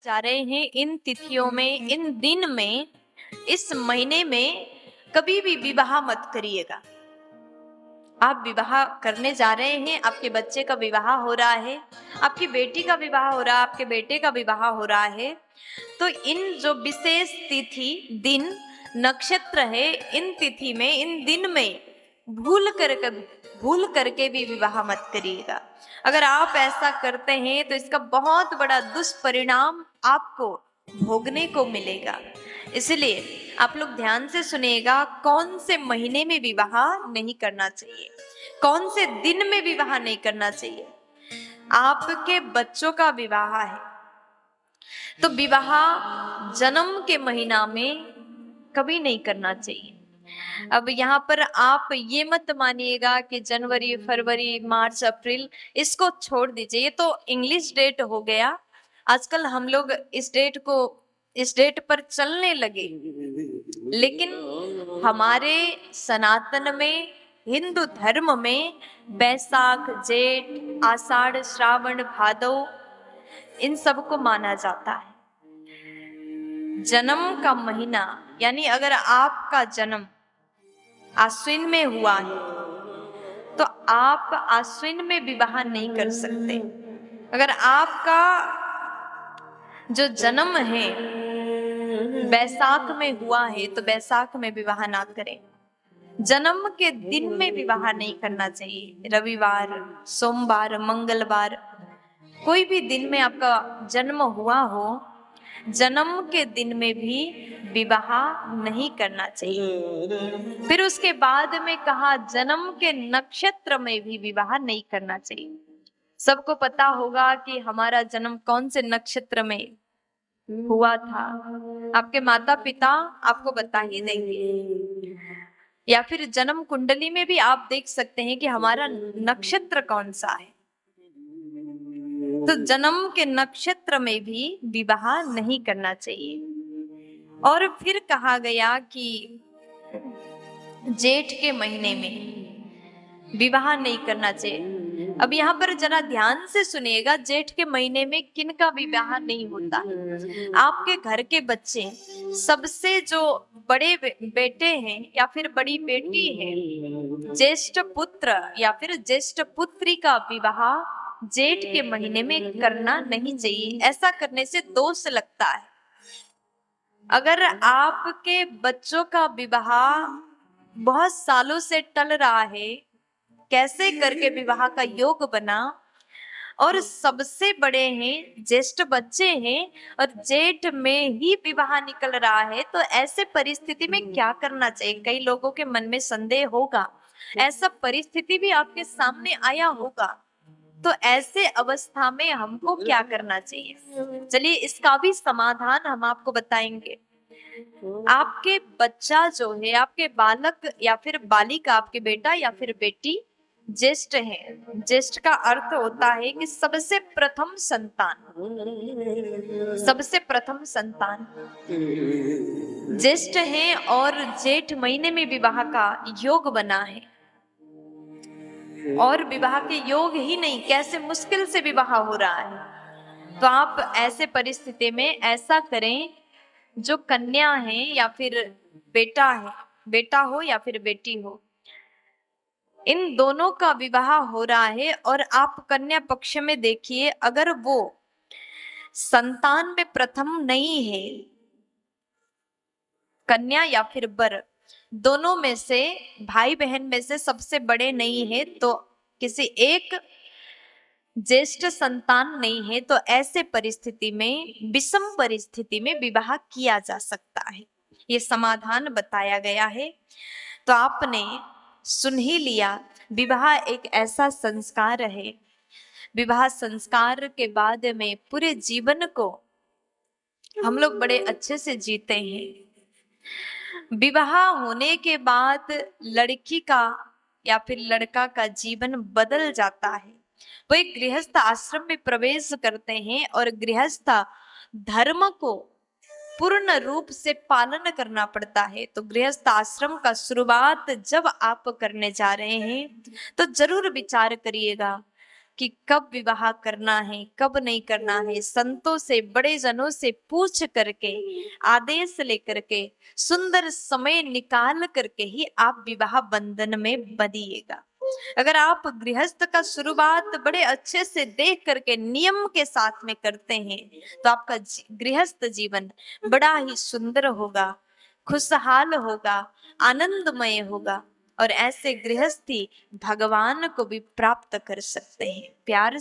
जा रहे हैं इन तिथियों में, इन दिन में, इस महीने में कभी भी विवाह मत करिएगा। आप विवाह करने जा रहे हैं, आपके बच्चे का विवाह हो रहा है, आपकी बेटी का विवाह हो रहा है, आपके बेटे का विवाह हो रहा है, तो इन जो विशेष तिथि, दिन, नक्षत्र है, इन तिथि में, इन दिन में भूल करके भी विवाह मत करिएगा। अगर आप ऐसा करते हैं तो इसका बहुत बड़ा दुष्परिणाम आपको भोगने को मिलेगा। इसलिए आप लोग ध्यान से सुनिएगा, कौन से महीने में विवाह नहीं करना चाहिए, कौन से दिन में विवाह नहीं करना चाहिए। आपके बच्चों का विवाह है तो विवाह जन्म के महीना में कभी नहीं करना चाहिए। अब यहाँ पर आप ये मत मानिएगा कि जनवरी, फरवरी, मार्च, अप्रैल इसको छोड़ दीजिए, ये तो इंग्लिश डेट हो गया। आजकल हम लोग इस डेट पर चलने लगे, लेकिन हमारे सनातन में, हिंदू धर्म में बैसाख, जेठ, आषाढ़, श्रावण, भादौ इन सबको माना जाता है। जन्म का महीना यानी अगर आपका जन्म आश्विन में हुआ है तो आप आश्विन में विवाह नहीं कर सकते। अगर आपका जो जन्म है बैसाख में हुआ है तो बैसाख में विवाह ना करें। जन्म के दिन में विवाह नहीं करना चाहिए। रविवार, सोमवार, मंगलवार, कोई भी दिन में आपका जन्म हुआ हो, जन्म के दिन में भी विवाह नहीं करना चाहिए। फिर उसके बाद में कहा जन्म के नक्षत्र में भी विवाह नहीं करना चाहिए। सबको पता होगा कि हमारा जन्म कौन से नक्षत्र में हुआ था, आपके माता पिता आपको बता ही देंगे, या फिर जन्म कुंडली में भी आप देख सकते हैं कि हमारा नक्षत्र कौन सा है। तो जन्म के नक्षत्र में भी विवाह नहीं करना चाहिए। और फिर कहा गया कि जेठ के महीने में विवाह नहीं करना चाहिए। अब यहाँ पर जरा ध्यान से सुनिएगा, जेठ के महीने में किन का विवाह नहीं होता है। आपके घर के बच्चे, सबसे जो बड़े बेटे हैं या फिर बड़ी बेटी है, ज्येष्ठ पुत्र या फिर ज्येष्ठ पुत्री का विवाह जेठ के महीने में करना नहीं चाहिए। ऐसा करने से दोष लगता है। अगर आपके बच्चों का विवाह बहुत सालों से टल रहा है, कैसे करके विवाह का योग बना, और सबसे बड़े हैं, ज्येष्ठ बच्चे हैं और जेठ में ही विवाह निकल रहा है, तो ऐसे परिस्थिति में क्या करना चाहिए। कई लोगों के मन में संदेह होगा, ऐसा परिस्थिति भी आपके सामने आया होगा, तो ऐसे अवस्था में हमको क्या करना चाहिए। चलिए इसका भी समाधान हम आपको बताएंगे। आपके बच्चा जो है, आपके बालक या फिर बालिका, आपके बेटा या फिर बेटी ज्येष्ठ है। ज्येष्ठ का अर्थ होता है कि सबसे प्रथम संतान, सबसे प्रथम संतान ज्येष्ठ है और जेठ महीने में विवाह का योग बना है। और विवाह के योग ही नहीं, कैसे मुश्किल से विवाह हो रहा है। तो आप ऐसे परिस्थिति में ऐसा करें, जो कन्या है या फिर बेटा है, बेटा हो या फिर बेटी हो, इन दोनों का विवाह हो रहा है और आप कन्या पक्ष में देखिए, अगर वो संतान में प्रथम नहीं है, कन्या या फिर वर, दोनों में से, भाई बहन में से सबसे बड़े नहीं है, तो किसी एक ज्येष्ठ संतान नहीं है, तो ऐसे परिस्थिति में, विषम परिस्थिति में विवाह किया जा सकता है। ये समाधान बताया गया है। तो आपने सुन ही लिया, विवाह एक ऐसा संस्कार है, विवाह संस्कार के बाद में पूरे जीवन को हम लोग बड़े अच्छे से जीते हैं। विवाह होने के बाद लड़की का या फिर लड़का का जीवन बदल जाता है। वो एक गृहस्थ आश्रम में प्रवेश करते हैं और गृहस्थ धर्म को पूर्ण रूप से पालन करना पड़ता है। तो गृहस्थ आश्रम का शुरुआत जब आप करने जा रहे हैं तो जरूर विचार करिएगा कि कब विवाह करना है, कब नहीं करना है, संतों से, बड़े जनों से पूछ करके, आदेश लेकर के, सुंदर समय निकाल करके ही आप विवाह बंधन में बंधिएगा। अगर आप गृहस्थ का शुरुआत बड़े अच्छे से देख करके नियम के साथ में करते हैं तो आपका गृहस्थ जीवन बड़ा ही सुंदर होगा, खुशहाल होगा, आनंदमय होगा। और ऐसे गृहस्थी भगवान को भी प्राप्त कर सकते हैं। प्यार